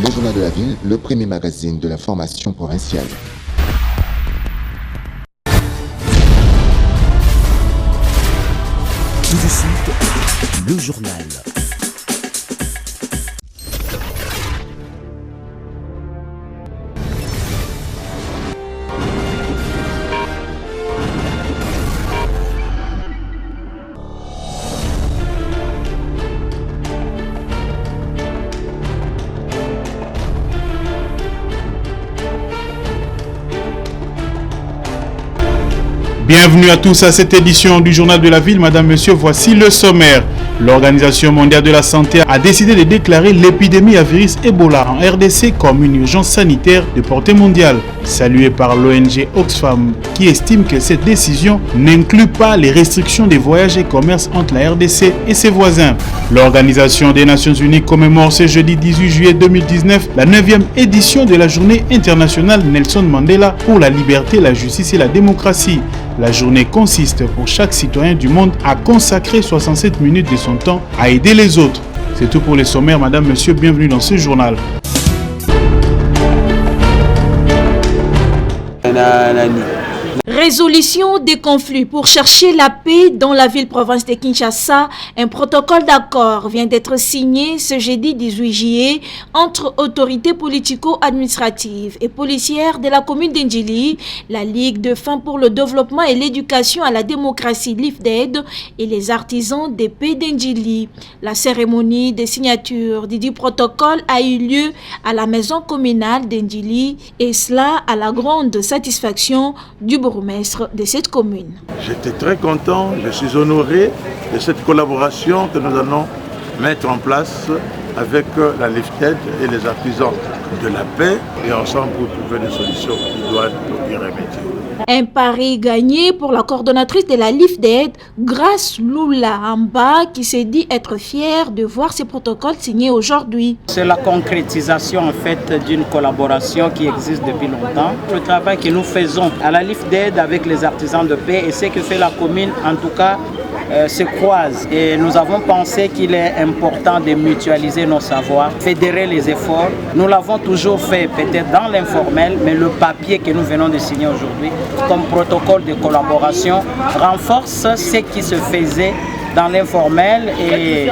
Le Journal de la Ville, le premier magazine de la formation provinciale. Tout de suite, le journal. Bienvenue à tous à cette édition du Journal de la Ville. Madame, Monsieur, voici le sommaire. L'Organisation mondiale de la santé a décidé de déclarer l'épidémie à virus Ebola en RDC comme une urgence sanitaire de portée mondiale. Saluée par l'ONG Oxfam qui estime que cette décision n'inclut pas les restrictions des voyages et commerces entre la RDC et ses voisins. L'Organisation des Nations Unies commémore ce jeudi 18 juillet 2019 la 9e édition de la Journée internationale Nelson Mandela pour la liberté, la justice et la démocratie. La journée consiste pour chaque citoyen du monde à consacrer 67 minutes de son temps à aider les autres. C'est tout pour les sommaires. Madame, Monsieur, bienvenue dans ce journal. Résolution des conflits pour chercher la paix dans la ville-province de Kinshasa. Un protocole d'accord vient d'être signé ce jeudi 18 juillet entre autorités politico-administratives et policières de la commune d'Indjili, la Ligue de femmes pour le développement et l'éducation à la démocratie LIFDED et les artisans des paix d'Indjili. La cérémonie de signature du protocole a eu lieu à la maison communale d'Indjili et cela à la grande satisfaction du bourgmestre de cette commune. J'étais très content, je suis honoré de cette collaboration que nous allons mettre en place avec la LIFDED et les artisans de la paix et ensemble pour trouver des solutions qui doivent y remédier. Un pari gagné pour la coordonnatrice de la LIFDED, Grace Lula Amba, qui s'est dit être fière de voir ces protocoles signés aujourd'hui. C'est la concrétisation en fait d'une collaboration qui existe depuis longtemps. Le travail que nous faisons à la LIFDED avec les artisans de paix et ce que fait la commune en tout cas se croisent et nous avons pensé qu'il est important de mutualiser nos savoirs, fédérer les efforts. Nous l'avons toujours fait peut-être dans l'informel, mais le papier que nous venons de signer aujourd'hui comme protocole de collaboration renforce ce qui se faisait dans l'informel et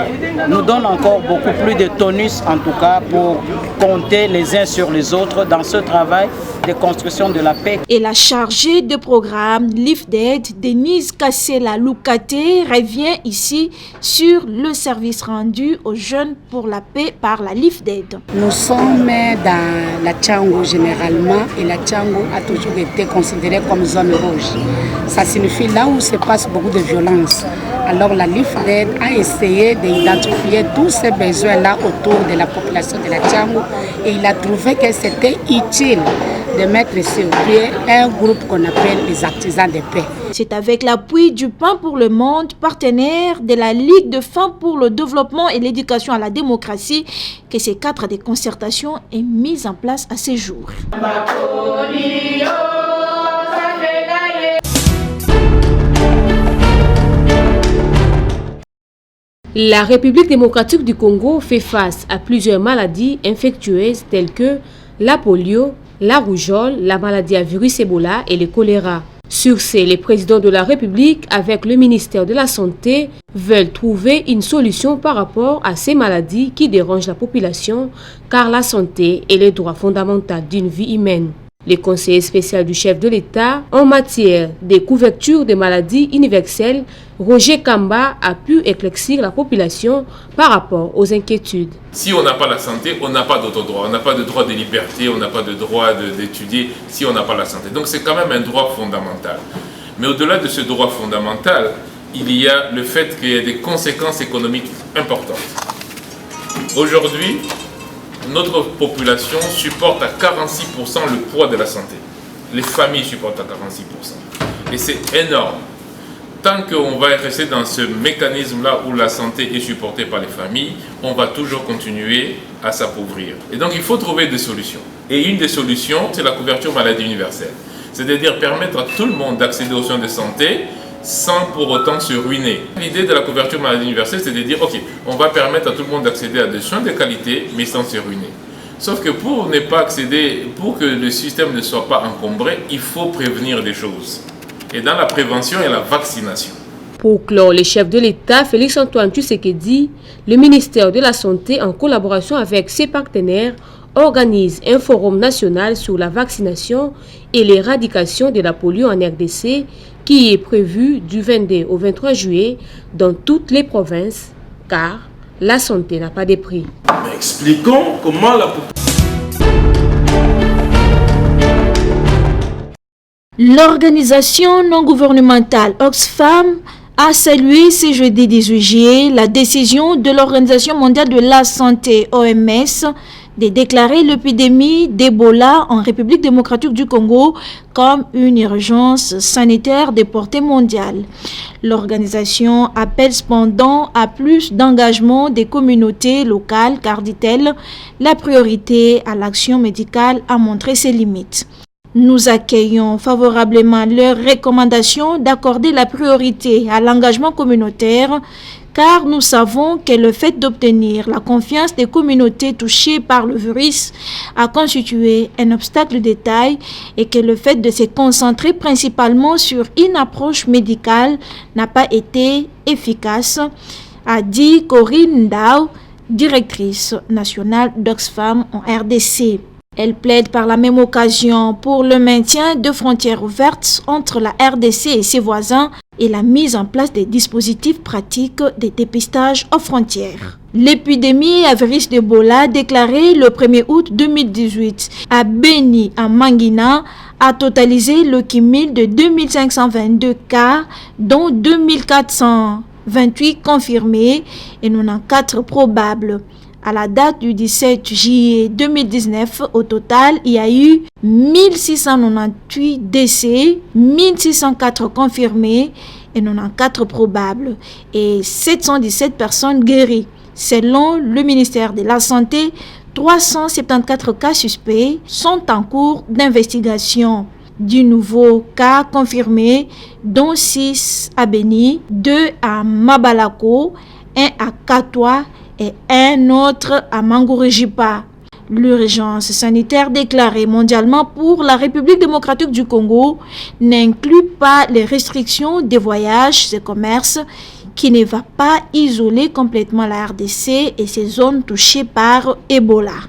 nous donne encore beaucoup plus de tonus en tout cas pour compter les uns sur les autres dans ce travail de construction de la paix. Et la chargée de programme LIFDED, Denise Kassela Lukate, revient ici sur le service rendu aux jeunes pour la paix par la LIFDED. Nous sommes dans la Tchango généralement et la Tchango a toujours été considérée comme zone rouge. Ça signifie là où se passe beaucoup de violence. Alors la LIFDED a essayé d'identifier tous ces besoins-là autour de la population de la Tchango et il a trouvé que c'était utile de mettre sur pied un groupe qu'on appelle les artisans de paix. C'est avec l'appui du Pain pour le Monde, partenaire de la Ligue de femmes pour le développement et l'éducation à la démocratie, que ce cadre de concertation est mis en place à ce jour. La République démocratique du Congo fait face à plusieurs maladies infectieuses telles que la polio, la rougeole, la maladie à virus Ebola et le choléra. Sur ce, les présidents de la République, avec le ministère de la Santé, veulent trouver une solution par rapport à ces maladies qui dérangent la population, car la santé est le droit fondamental d'une vie humaine. Le conseiller spécial du chef de l'État en matière de couverture des maladies universelles, Roger Kamba, a pu éclaircir la population par rapport aux inquiétudes. Si on n'a pas la santé, on n'a pas d'autres droits. On n'a pas de droit de liberté, on n'a pas de droit d'étudier si on n'a pas la santé. Donc c'est quand même un droit fondamental. Mais au-delà de ce droit fondamental, il y a le fait qu'il y a des conséquences économiques importantes. Aujourd'hui, notre population supporte à 46% le poids de la santé. Les familles supportent à 46%. Et c'est énorme. Tant qu'on va rester dans ce mécanisme-là où la santé est supportée par les familles, on va toujours continuer à s'appauvrir. Et donc il faut trouver des solutions. Et une des solutions, c'est la couverture maladie universelle. C'est-à-dire permettre à tout le monde d'accéder aux soins de santé sans pour autant se ruiner. L'idée de la couverture maladie universelle, c'est de dire, ok, on va permettre à tout le monde d'accéder à des soins de qualité, mais sans se ruiner. Sauf que pour ne pas accéder, pour que le système ne soit pas encombré, il faut prévenir des choses. Et dans la prévention, il y a la vaccination. Pour clore, le chef de l'État, Félix-Antoine Tshisekedi, le ministère de la Santé, en collaboration avec ses partenaires, organise un forum national sur la vaccination et l'éradication de la polio en RDC qui est prévu du 22 au 23 juillet dans toutes les provinces, car la santé n'a pas de prix. Mais expliquons comment la L'organisation non gouvernementale Oxfam a salué ce jeudi 18 juillet la décision de l'Organisation mondiale de la santé OMS de déclarer l'épidémie d'Ebola en République démocratique du Congo comme une urgence sanitaire de portée mondiale. L'organisation appelle cependant à plus d'engagement des communautés locales car, dit-elle, la priorité à l'action médicale a montré ses limites. Nous accueillons favorablement leur recommandation d'accorder la priorité à l'engagement communautaire car nous savons que le fait d'obtenir la confiance des communautés touchées par le virus a constitué un obstacle de taille et que le fait de se concentrer principalement sur une approche médicale n'a pas été efficace, a dit Corinne Ndao, directrice nationale d'Oxfam en RDC. Elle plaide par la même occasion pour le maintien de frontières ouvertes entre la RDC et ses voisins et la mise en place des dispositifs pratiques de dépistage aux frontières. L'épidémie à virus d'Ebola déclarée le 1er août 2018 à Beni, en Mangina, a totalisé le cumul de 2522 cas, dont 2428 confirmés et 94 probables. À la date du 17 juillet 2019, au total, il y a eu 1698 décès, 1604 confirmés et 94 probables et 717 personnes guéries. Selon le ministère de la Santé, 374 cas suspects sont en cours d'investigation. Du nouveau cas confirmés, dont 6 à Beni, 2 à Mabalako, 1 à Katwa et un autre à Mangourejipa. L'urgence sanitaire déclarée mondialement pour la République démocratique du Congo n'inclut pas les restrictions des voyages et commerces qui ne va pas isoler complètement la RDC et ses zones touchées par Ebola.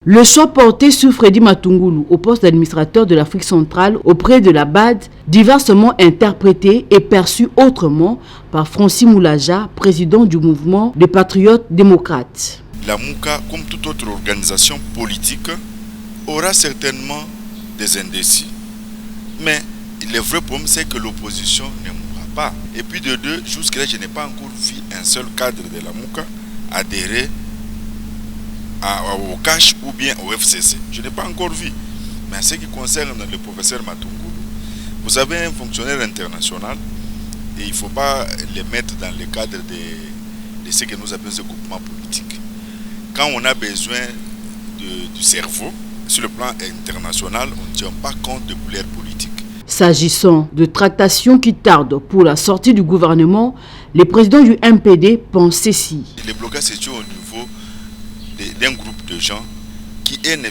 Le choix porté sur Freddy Matungulu au poste d'administrateur de l'Afrique centrale auprès de la BAD, diversement interprété et perçu autrement par Francis Moulaja, président du mouvement des Patriotes démocrates. La MOUCA, comme toute autre organisation politique, aura certainement des indécis. Mais le vrai problème, c'est que l'opposition ne mourra pas. Et puis de deux, jusque-là, je n'ai pas encore vu un seul cadre de la MOUCA adhérer au CACH ou bien au FCC. Je n'ai pas encore vu. Mais en ce qui concerne le professeur Matungulu, vous avez un fonctionnaire international et il ne faut pas les mettre dans le cadre de ce que nous appelons ce groupement politique. Quand on a besoin du cerveau, sur le plan international, on ne tient pas compte de couleurs politiques. S'agissant de tractations qui tardent pour la sortie du gouvernement, le président du MPD pense ceci. Le blocage se tient au niveau d'un groupe de gens qui viennent en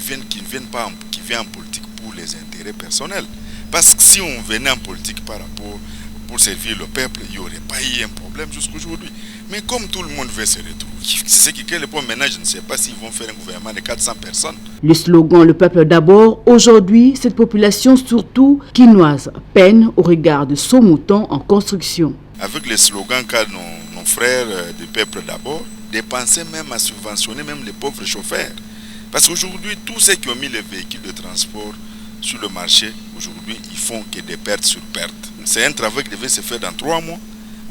politique pour les intérêts personnels. Parce que si on venait en politique pour servir le peuple, il n'y aurait pas eu un problème jusqu'aujourd'hui. Mais comme tout le monde veut se retrouver, c'est ce qui est le point maintenant, je ne sais pas s'ils vont faire un gouvernement de 400 personnes. Le slogan « Le peuple d'abord », aujourd'hui, cette population surtout quinoise peine au regard de son mouton en construction. Avec le slogan qu'a nos frères du peuple d'abord, de penser même à subventionner même les pauvres chauffeurs. Parce qu'aujourd'hui, tous ceux qui ont mis les véhicules de transport sur le marché, aujourd'hui, ils font que des pertes sur pertes. C'est un travail qui devait se faire dans 3 mois.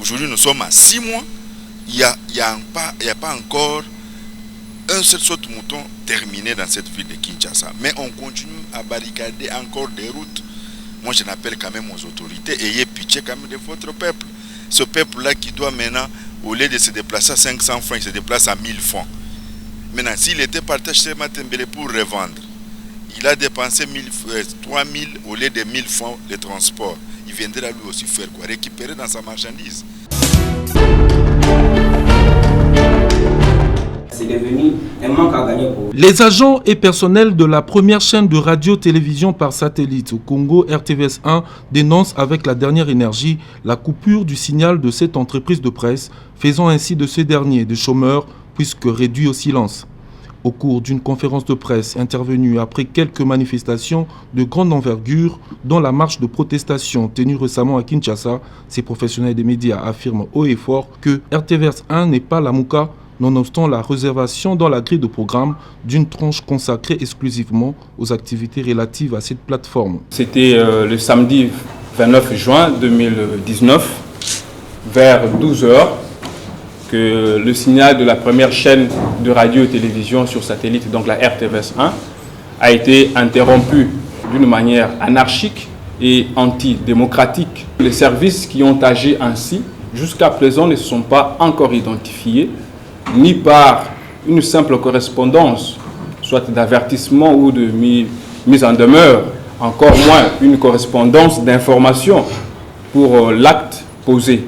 Aujourd'hui, nous sommes à 6 mois. Il n'y a pas encore un seul saut de mouton terminé dans cette ville de Kinshasa. Mais on continue à barricader encore des routes. Moi, je n'appelle quand même aux autorités, ayez pitié quand même de votre peuple. Ce peuple-là qui doit maintenant, au lieu de se déplacer à 500 francs, il se déplace à 1000 francs. Maintenant, s'il était parti acheter Matembele pour revendre, il a dépensé 3 000 au lieu de 1 000 francs de transport. Il viendra lui aussi faire quoi? Récupérer dans sa marchandise. C'est devenu un manque à gagner pour... Les agents et personnels de la première chaîne de radio-télévision par satellite au Congo, RTVS 1, dénoncent avec la dernière énergie la coupure du signal de cette entreprise de presse, faisant ainsi de ces derniers des chômeurs puisque réduits au silence. Au cours d'une conférence de presse intervenue après quelques manifestations de grande envergure, dont la marche de protestation tenue récemment à Kinshasa, ces professionnels des médias affirment haut et fort que RTVS 1 n'est pas la Mouka, nonobstant la réservation dans la grille de programme d'une tranche consacrée exclusivement aux activités relatives à cette plateforme. C'était le samedi 29 juin 2019, vers 12h, que le signal de la première chaîne de radio et télévision sur satellite, donc la RTVS 1, a été interrompu d'une manière anarchique et antidémocratique. Les services qui ont agi ainsi, jusqu'à présent, ne se sont pas encore identifiés, ni par une simple correspondance, soit d'avertissement ou de mise en demeure, encore moins une correspondance d'information pour l'acte posé.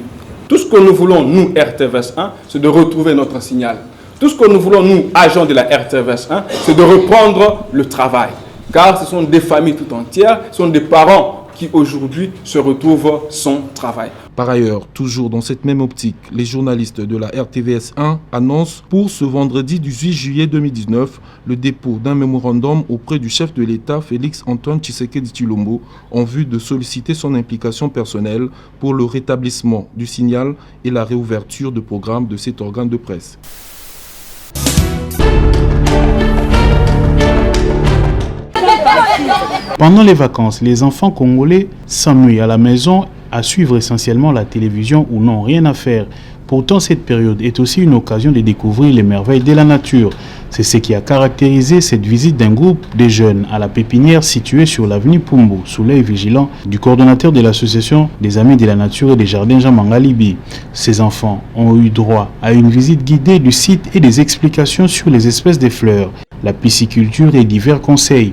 Tout ce que nous voulons, nous, RTVS 1, c'est de retrouver notre signal. Tout ce que nous voulons, nous, agents de la RTVS 1, c'est de reprendre le travail. Car ce sont des familles tout entières, ce sont des parents qui aujourd'hui se retrouvent sans travail. Par ailleurs, toujours dans cette même optique, les journalistes de la RTVS 1 annoncent pour ce vendredi 18 juillet 2019 le dépôt d'un mémorandum auprès du chef de l'État Félix Antoine Tshisekedi Tshilombo en vue de solliciter son implication personnelle pour le rétablissement du signal et la réouverture de programmes de cet organe de presse. Pendant les vacances, les enfants congolais s'ennuient à la maison à suivre essentiellement la télévision ou n'ont rien à faire. Pourtant, cette période est aussi une occasion de découvrir les merveilles de la nature. C'est ce qui a caractérisé cette visite d'un groupe de jeunes à la pépinière située sur l'avenue Pumbu, sous l'œil vigilant du coordonnateur de l'association des Amis de la Nature et des Jardins Jean Mangalibi. Ces enfants ont eu droit à une visite guidée du site et des explications sur les espèces de fleurs, la pisciculture et divers conseils.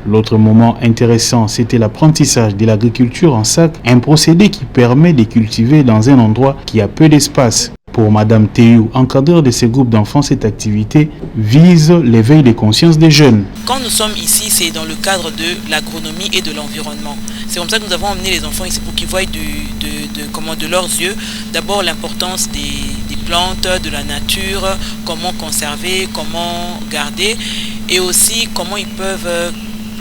L'autre moment intéressant, c'était l'apprentissage de l'agriculture en sac, un procédé qui permet de cultiver dans un endroit qui a peu d'espace. Pour Madame Théou, encadreur de ce groupe d'enfants, cette activité vise l'éveil des consciences des jeunes. Quand nous sommes ici, c'est dans le cadre de l'agronomie et de l'environnement. C'est comme ça que nous avons emmené les enfants ici pour qu'ils voient de leurs yeux d'abord l'importance des plantes, de la nature, comment conserver, comment garder et aussi comment ils peuvent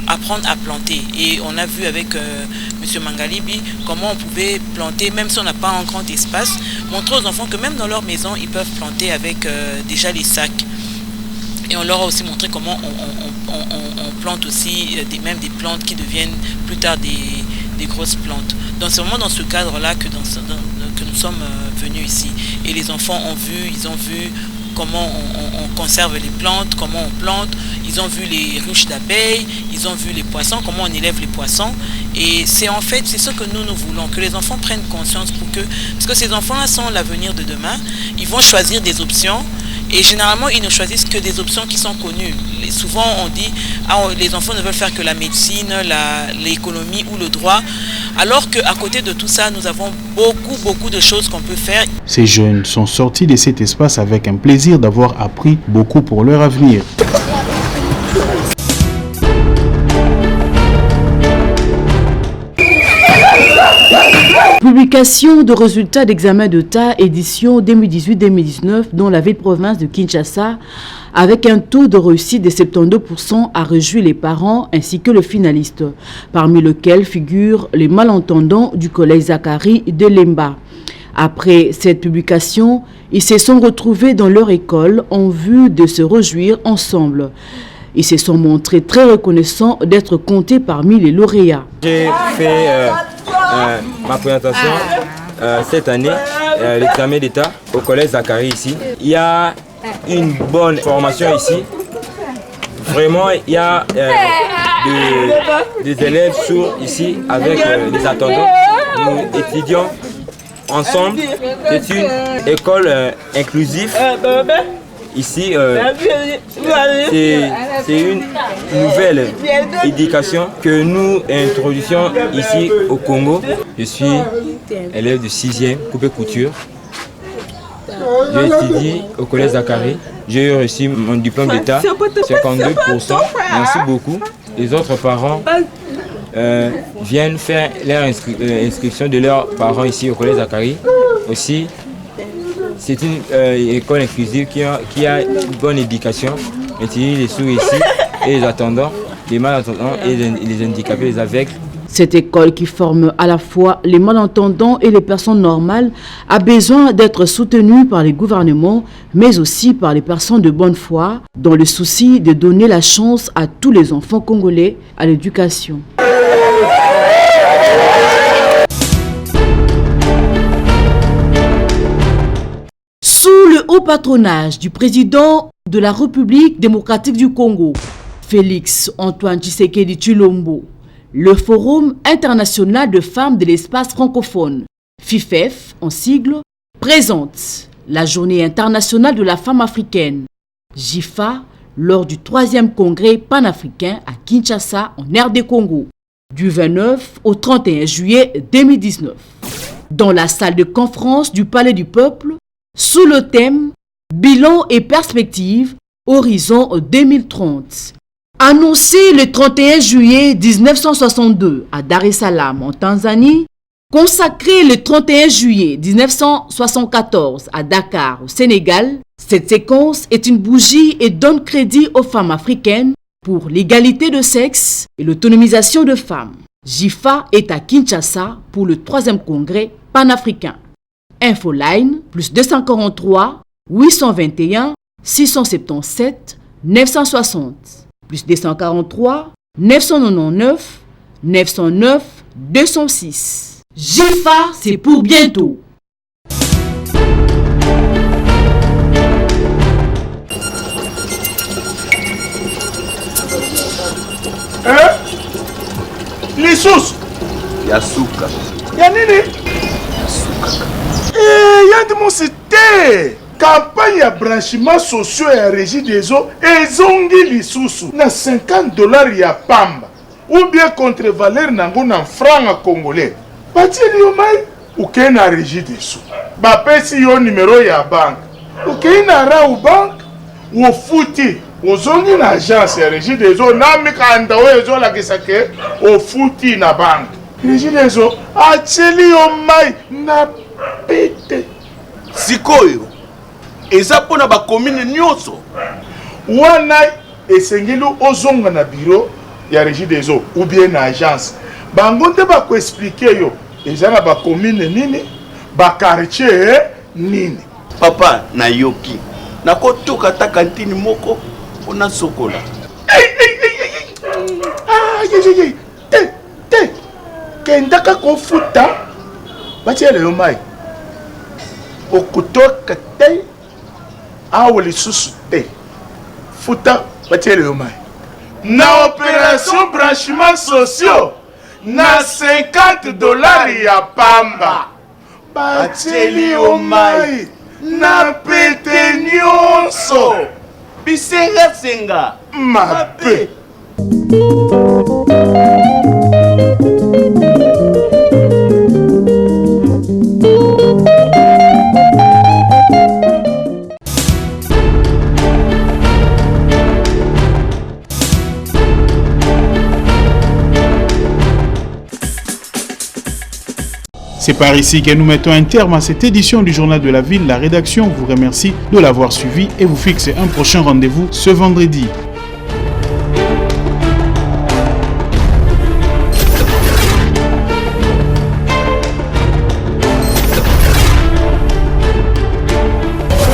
apprendre à planter. Et on a vu avec M. Mangalibi comment on pouvait planter, même si on n'a pas un grand espace, montrer aux enfants que même dans leur maison, ils peuvent planter avec déjà les sacs. Et on leur a aussi montré comment on plante aussi même des plantes qui deviennent plus tard des grosses plantes. Donc c'est vraiment dans ce cadre-là que nous sommes venus ici. Et les enfants ils ont vu comment on conserve les plantes, comment on plante, ils ont vu les ruches d'abeilles, ils ont vu les poissons, comment on élève les poissons. Et c'est ce que nous voulons, que les enfants prennent conscience parce que ces enfants-là sont l'avenir de demain, ils vont choisir des options et généralement ils ne choisissent que des options qui sont connues. Et souvent on dit les enfants ne veulent faire que la médecine, l'économie ou le droit, alors qu'à côté de tout ça, nous avons beaucoup de choses qu'on peut faire. Ces jeunes sont sortis de cet espace avec un plaisir d'avoir appris beaucoup pour leur avenir. Publication de résultats d'examen d'État édition 2018-2019 dans la ville-province de Kinshasa avec un taux de réussite de 72% a réjoui les parents ainsi que le finaliste, parmi lesquels figurent les malentendants du collège Zachary de Lemba. Après cette publication, ils se sont retrouvés dans leur école en vue de se réjouir ensemble. Ils se sont montrés très reconnaissants d'être comptés parmi les lauréats. J'ai fait ma présentation cette année, l'examen d'État au collège Zachary ici. Il y a une bonne formation ici. Vraiment, il y a des élèves sourds ici avec les attendants. Nous étudions ensemble. C'est une école inclusive ici, c'est une nouvelle éducation que nous introduisons ici au Congo. Je suis élève de 6e, coupe et couture. J'ai étudié au collège Zakari. J'ai reçu mon diplôme d'État, 52%. Merci beaucoup. Les autres parents viennent faire leur inscription de leurs parents ici au collège Zakari. Aussi, c'est une école inclusive qui a une bonne éducation. On utilise les sourds ici et les attendants, les malentendants et les handicapés, les aveugles. Cette école qui forme à la fois les malentendants et les personnes normales a besoin d'être soutenue par les gouvernements, mais aussi par les personnes de bonne foi, dans le souci de donner la chance à tous les enfants congolais à l'éducation. Sous le haut patronage du président de la République démocratique du Congo, Félix Antoine Tshisekedi Tshilombo, le Forum international de femmes de l'espace francophone, FIFEF en sigle, présente la Journée internationale de la femme africaine, JIFA, lors du 3e congrès panafricain à Kinshasa en RD Congo, du 29 au 31 juillet 2019. Dans la salle de conférence du Palais du Peuple, sous le thème « Bilan et perspectives, horizon 2030 ». Annoncé le 31 juillet 1962 à Dar es Salaam en Tanzanie, consacré le 31 juillet 1974 à Dakar au Sénégal, cette séquence est une bougie et donne crédit aux femmes africaines pour l'égalité de sexe et l'autonomisation de femmes. JIFA est à Kinshasa pour le 3e congrès panafricain. Infoline plus 243 821 677 960 plus 243 999 909 206. JIFA, c'est pour bientôt. Lisusu Yasuka. Ya nini? Yasuka. Yandi musite. Campagne ya branchement sociaux et régie des eaux ezongi lisusu na $50 ya pamba ou bien contre-valeur nango na franc congolais. Batili yo mai uke na régie des eaux. Bapesi yo numéro ya banque. Uke na ra u banque wo futi ozongi na agence ya régie des eaux na mikanda o ezo la kisake o futi na banque. Régie des eaux atili yo mai na pete. Sikoyo eza pona ba commune nyonso wana esengeli ozonga na bureau ya régie des eaux ou bien na agence bango nde bako expliquer yo eza na ba commune nini ba quartier nini. Papa na yoki nakotoka ta kantini moko pona sokola te kendaka kofuta batiele yo mai okutoka te awo lisusu te futa batiele yo mai na opération branchement sociaux na $50 ya pamba batieli yo mai na pete nyonso bisenga mabe. C'est par ici que nous mettons un terme à cette édition du Journal de la Ville. La rédaction vous remercie de l'avoir suivi et vous fixe un prochain rendez-vous ce vendredi.